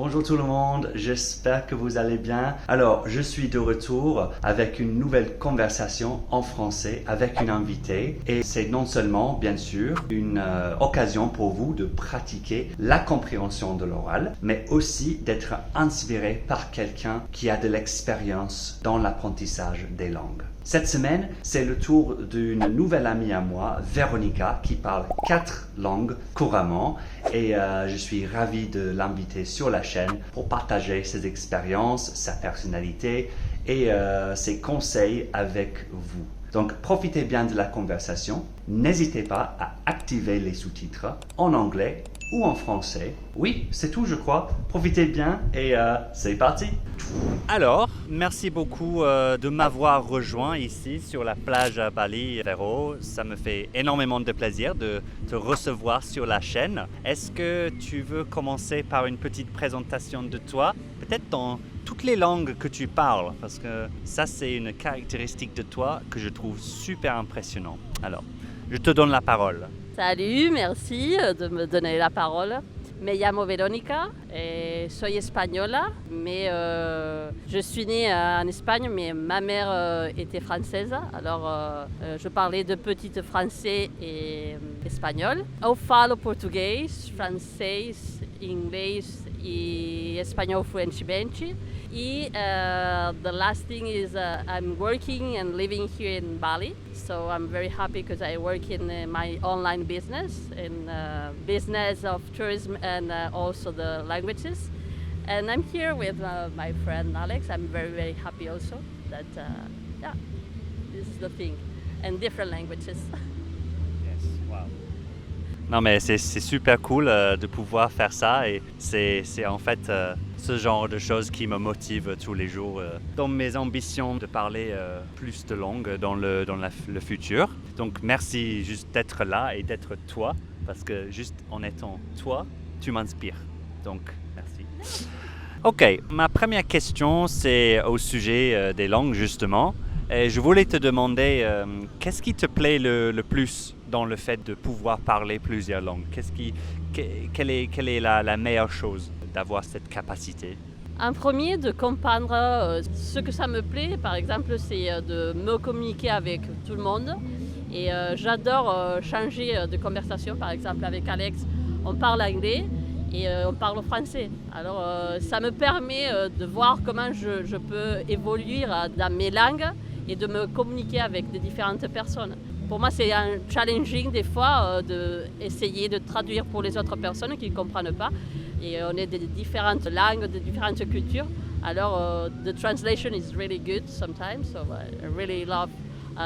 Bonjour tout le monde, j'espère que vous allez bien. Alors, je suis de retour avec une nouvelle conversation en français avec une invitée et c'est non seulement, bien sûr, une occasion pour vous de pratiquer la compréhension de l'oral, mais aussi d'être inspiré par quelqu'un qui a de l'expérience dans l'apprentissage des langues. Cette semaine, c'est le tour d'une nouvelle amie à moi, Véronica, qui parle 4 langues couramment et je suis ravi de l'inviter sur la chaîne pour partager ses expériences, sa personnalité et ses conseils avec vous. Donc, profitez bien de la conversation. N'hésitez pas à activer les sous-titres en anglais ou en français. Oui, c'est tout, je crois. Profitez bien et c'est parti. Alors, merci beaucoup de m'avoir rejoint ici sur la plage à Bali, Véro. Ça me fait énormément de plaisir de te recevoir sur la chaîne. Est-ce que tu veux commencer par une petite présentation de toi, peut-être dans toutes les langues que tu parles, parce que ça, c'est une caractéristique de toi que je trouve super impressionnant. Alors, je te donne la parole. Salut, merci de me donner la parole. Me llamo Verónica, soy española, mais je suis née en Espagne, mais ma mère était française, alors je parlais de petite français et espagnol. Eu falo português, francês, inglês e espanhol fluentemente. The last thing is I'm working and living here in Bali, so I'm very happy because I work in my online business, in business of tourism and also the languages. And I'm here with my friend Alex. I'm very, very happy also that, this is the thing, and different languages. Yes, wow. Non mais c'est super cool de pouvoir faire ça et c'est en fait ce genre de choses qui me motive tous les jours dans mes ambitions de parler plus de langues dans le futur. Donc merci juste d'être là et d'être toi parce que juste en étant toi, tu m'inspires. Donc merci. Ok, ma première question c'est au sujet des langues justement. Et je voulais te demander qu'est-ce qui te plaît le plus dans le fait de pouvoir parler plusieurs langues? Quelle est la meilleure chose d'avoir cette capacité? En premier, de comprendre ce que ça me plaît, par exemple, c'est de me communiquer avec tout le monde. Et j'adore changer de conversation, par exemple avec Alex, on parle anglais et on parle français. Alors ça me permet de voir comment je peux évoluer dans mes langues et de me communiquer avec des différentes personnes. Pour moi, c'est un challenging des fois d'essayer de traduire pour les autres personnes qui ne comprennent pas. Et on est de différentes langues, de différentes cultures. Alors, the translation is really good sometimes, so I really love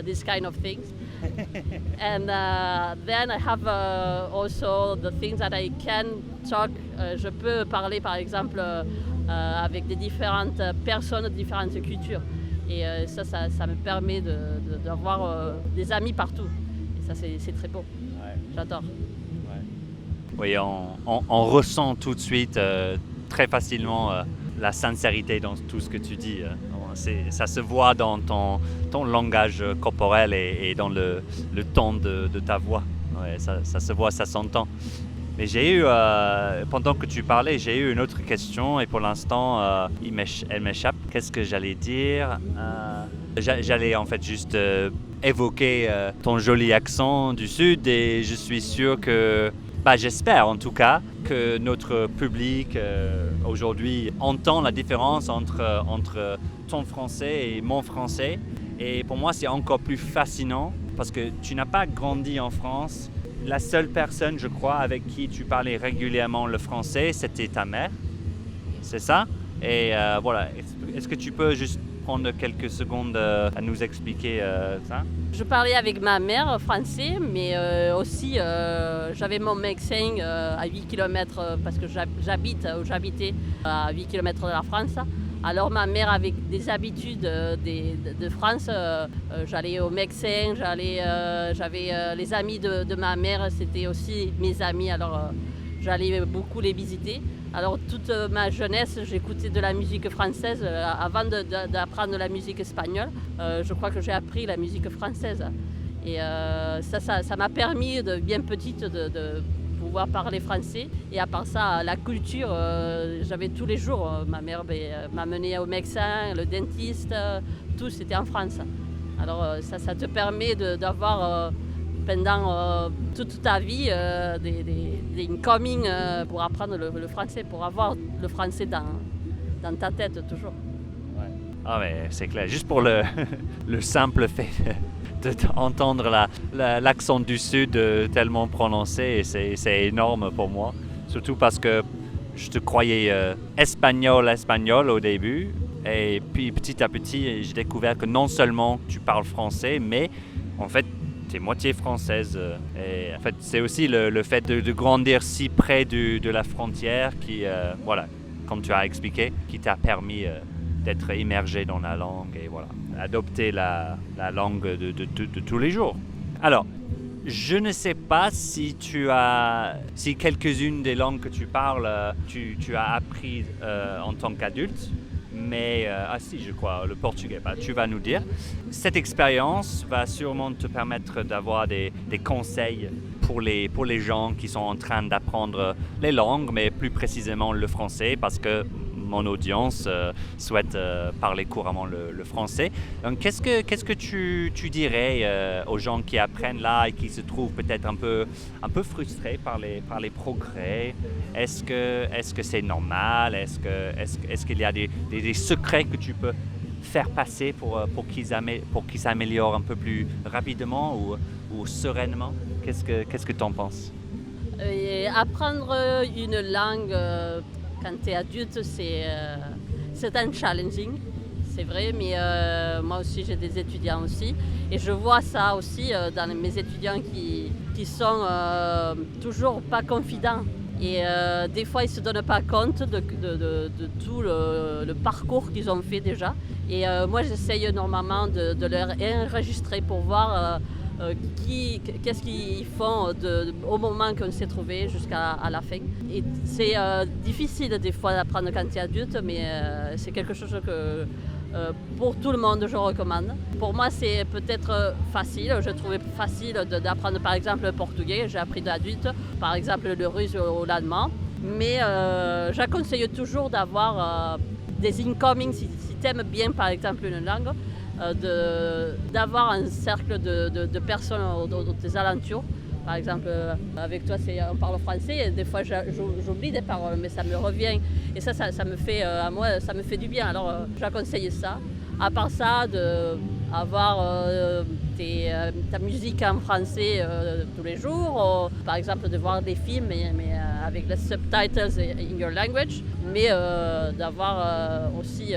this kind of things. And then I have also the things that I can talk. Je peux parler, par exemple, avec des différentes personnes de différentes cultures. Et ça me permet d'avoir des amis partout. Et ça, c'est très beau. Ouais. J'adore. Ouais. Oui, on ressent tout de suite, très facilement, la sincérité dans tout ce que tu dis. Ça se voit dans ton langage corporel et dans le ton de ta voix. Ouais, ça se voit, ça s'entend. Mais j'ai eu, pendant que tu parlais, j'ai eu une autre question et pour l'instant, elle m'échappe. Qu'est-ce que j'allais dire? J'allais en fait juste évoquer ton joli accent du Sud et je suis sûr que, j'espère en tout cas, que notre public aujourd'hui entend la différence entre ton français et mon français. Et pour moi, c'est encore plus fascinant parce que tu n'as pas grandi en France. La seule personne, je crois, avec qui tu parlais régulièrement le français, c'était ta mère. C'est ça? Et voilà, est-ce que tu peux juste prendre quelques secondes à nous expliquer ça? Je parlais avec ma mère français, mais aussi j'avais mon médecin à 8 km parce que j'habitais à 8 km de la France. Alors ma mère avait des habitudes de France, j'allais au médecin, j'avais les amis de ma mère, c'était aussi mes amis, alors j'allais beaucoup les visiter. Alors toute ma jeunesse, j'écoutais de la musique française avant d'apprendre la musique espagnole. Je crois que j'ai appris la musique française. Et ça m'a permis, de bien petite, de pouvoir parler français. Et à part ça, la culture, j'avais tous les jours. Ma mère m'a mené au médecin, le dentiste, tout c'était en France. Alors ça te permet d'avoir pendant toute ta vie des incoming pour apprendre le français, pour avoir le français dans ta tête toujours. Ouais. Ah mais c'est clair, juste pour le simple fait d'entendre l'accent du Sud tellement prononcé, et c'est énorme pour moi, surtout parce que je te croyais espagnol au début, et puis petit à petit j'ai découvert que non seulement tu parles français, mais en fait tu es moitié française, et en fait c'est aussi le fait de grandir si près de la frontière qui, voilà, comme tu as expliqué, qui t'a permis d'être immergé dans la langue et voilà, adopter la langue de tous les jours. Alors, je ne sais pas si quelques-unes des langues que tu parles, tu as appris en tant qu'adulte, mais si, je crois, le portugais, tu vas nous dire. Cette expérience va sûrement te permettre d'avoir des conseils pour les gens qui sont en train d'apprendre les langues, mais plus précisément le français, parce que mon audience souhaite parler couramment le français. Donc, qu'est-ce que tu dirais aux gens qui apprennent là et qui se trouvent peut-être un peu frustrés par les progrès? Est-ce que c'est normal? Est-ce qu'il y a des secrets que tu peux faire passer pour qu'ils s'améliorent un peu plus rapidement ou sereinement? Qu'est-ce que tu en penses? Apprendre une langue quand tu es adulte, c'est un challenging, c'est vrai, mais moi aussi j'ai des étudiants aussi, et je vois ça aussi dans mes étudiants qui sont toujours pas confidents, et des fois ils se donnent pas compte de tout le parcours qu'ils ont fait déjà, et moi j'essaye normalement de leur enregistrer pour voir qu'est-ce qu'ils font au moment qu'on s'est trouvé jusqu'à la fin. Et c'est difficile des fois d'apprendre quand tu es adulte, mais c'est quelque chose que pour tout le monde je recommande. Pour moi c'est peut-être facile, je trouvais facile d'apprendre par exemple le portugais, j'ai appris d'adulte, par exemple le russe ou l'allemand, mais j'aconseille toujours d'avoir des incoming si tu aimes bien par exemple une langue. D'avoir un cercle de personnes autour des alentours. Par exemple, avec toi, on parle français et des fois j'oublie des paroles, mais ça me revient. Et ça me fait, à moi, ça me fait du bien. Alors, j'aconseille ça. À part ça, d'avoir ta musique en français tous les jours, ou, par exemple de voir des films mais avec les subtitles in your language, mais d'avoir aussi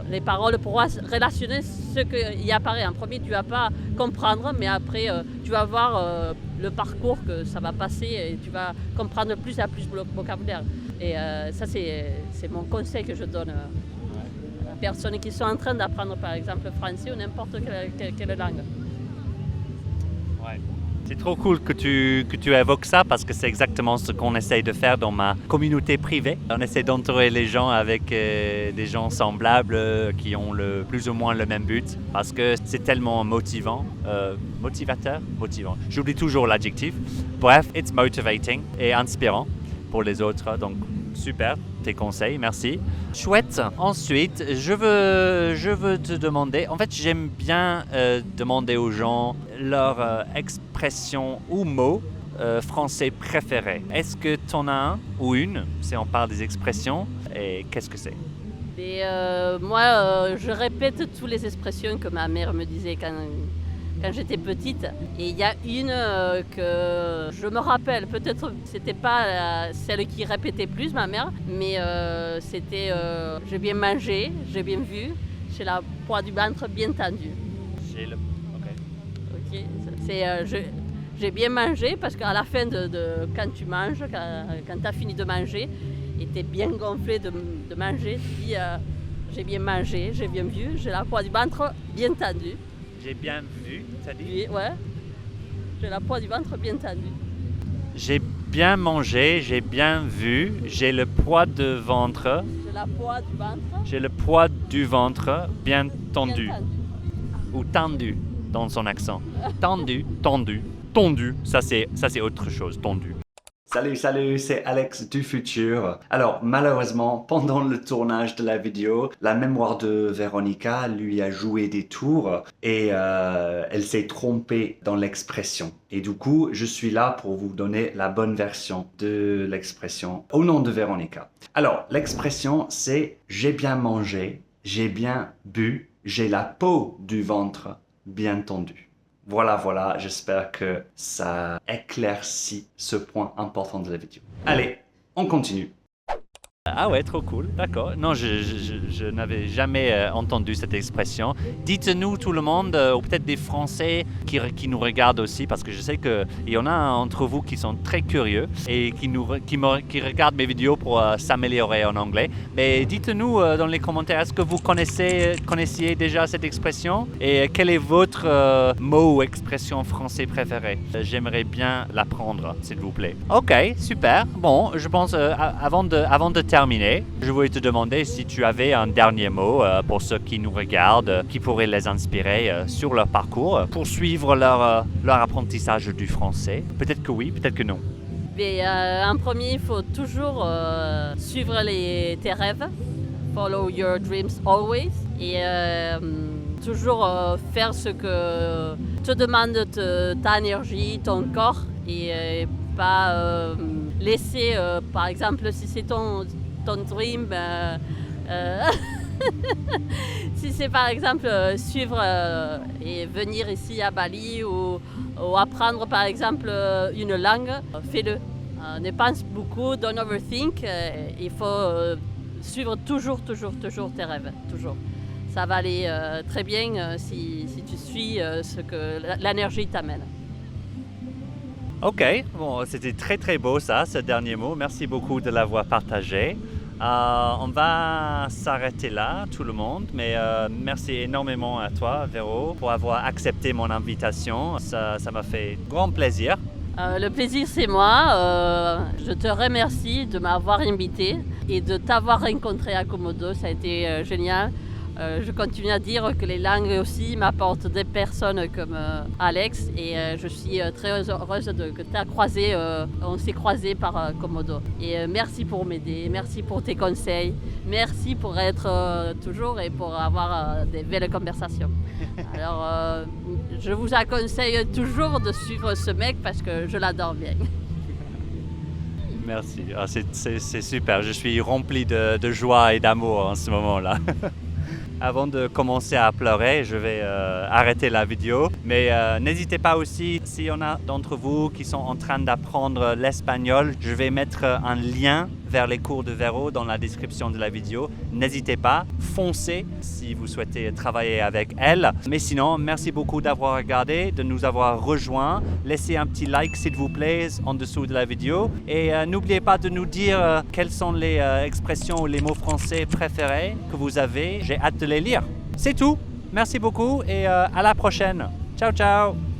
les paroles pour relationner ce qui apparaît. En premier, tu ne vas pas comprendre, mais après, tu vas voir le parcours que ça va passer et tu vas comprendre plus et plus le vocabulaire. Et ça, c'est mon conseil que je donne aux personnes qui sont en train d'apprendre, par exemple, le français ou n'importe quelle langue. Ouais. C'est trop cool que tu évoques ça, parce que c'est exactement ce qu'on essaye de faire dans ma communauté privée. On essaie d'entourer les gens avec des gens semblables qui ont plus ou moins le même but, parce que c'est tellement motivant. Motivant. J'oublie toujours l'adjectif. Bref, it's motivating et inspirant pour les autres. Donc, super, tes conseils, merci. Chouette. Ensuite, je veux te demander, en fait, j'aime bien demander aux gens leur expression ou mot français préféré. Est-ce que tu en as un ou une, si on parle des expressions, et qu'est-ce que c'est? Et moi, je répète toutes les expressions que ma mère me disait quand j'étais petite. Et il y a une que je me rappelle, peut-être c'était pas celle qui répétait plus ma mère, mais c'était j'ai bien mangé, j'ai bien vu, j'ai la poids du ventre bien tendu. Ok. C'est j'ai bien mangé, parce qu'à la fin quand tu manges, quand tu as fini de manger, et tu es bien gonflé de manger, tu dis j'ai bien mangé, j'ai bien vu, j'ai la poids du ventre bien tendue. J'ai bien vu, t'as dit? Oui, ouais. J'ai la poids du ventre bien tendue. J'ai bien mangé, j'ai bien vu, j'ai le poids de ventre. J'ai la poids du ventre. J'ai le poids du ventre bien tendu. Bien tendu. Ou tendu dans son accent. Tendu. Ça c'est autre chose, tendu. Salut, salut, c'est Alex du futur. Alors, malheureusement, pendant le tournage de la vidéo, la mémoire de Véronica lui a joué des tours et elle s'est trompée dans l'expression. Et du coup, je suis là pour vous donner la bonne version de l'expression au nom de Véronica. Alors, l'expression, c'est « j'ai bien mangé, j'ai bien bu, j'ai la peau du ventre bien tendue ». Voilà, j'espère que ça éclaircit ce point important de la vidéo. Allez, on continue. Ah ouais, trop cool, d'accord. Non, je n'avais jamais entendu cette expression. Dites-nous tout le monde, ou peut-être des Français qui nous regardent aussi, parce que je sais qu'il y en a entre vous qui sont très curieux et qui regardent mes vidéos pour s'améliorer en anglais. Mais dites-nous dans les commentaires, est-ce que vous connaissiez déjà cette expression? Et quel est votre mot ou expression français préféré? J'aimerais bien l'apprendre, s'il vous plaît. Ok, super. Bon, je pense, avant de terminer, je voulais te demander si tu avais un dernier mot pour ceux qui nous regardent, qui pourrait les inspirer sur leur parcours, pour suivre leur apprentissage du français. Peut-être que oui, peut-être que non. Mais en premier, il faut toujours suivre tes rêves. Follow your dreams always. Et toujours faire ce que te demande ta énergie, ton corps. Et pas laisser, par exemple, si c'est ton dream, si c'est par exemple suivre et venir ici à Bali ou apprendre par exemple une langue, fais-le. Ne pense beaucoup, don't overthink. Il faut suivre toujours tes rêves, toujours. Ça va aller très bien si tu suis ce que l'énergie t'amène. Ok, bon, c'était très beau ça, ce dernier mot. Merci beaucoup de l'avoir partagé. On va s'arrêter là, tout le monde, mais merci énormément à toi, Véro, pour avoir accepté mon invitation. Ça m'a fait grand plaisir. Le plaisir, c'est moi. Je te remercie de m'avoir invité et de t'avoir rencontré à Komodo. Ça a été génial. Je continue à dire que les langues aussi m'apportent des personnes comme Alex et je suis très heureuse que tu as croisé, on s'est croisés par Komodo. Et merci pour m'aider, merci pour tes conseils, merci pour être toujours et pour avoir des belles conversations. Alors, je vous conseille toujours de suivre ce mec parce que je l'adore bien. Merci, c'est super, je suis rempli de joie et d'amour en ce moment-là. Avant de commencer à pleurer, je vais arrêter la vidéo. Mais n'hésitez pas aussi, s'il y en a d'entre vous qui sont en train d'apprendre l'espagnol, je vais mettre un lien vers les cours de Véro dans la description de la vidéo. N'hésitez pas, foncez si vous souhaitez travailler avec elle. Mais sinon, merci beaucoup d'avoir regardé, de nous avoir rejoints. Laissez un petit like s'il vous plaît en dessous de la vidéo. Et n'oubliez pas de nous dire quelles sont les expressions ou les mots français préférés que vous avez. J'ai hâte de les lire. C'est tout. Merci beaucoup et à la prochaine. Ciao, ciao.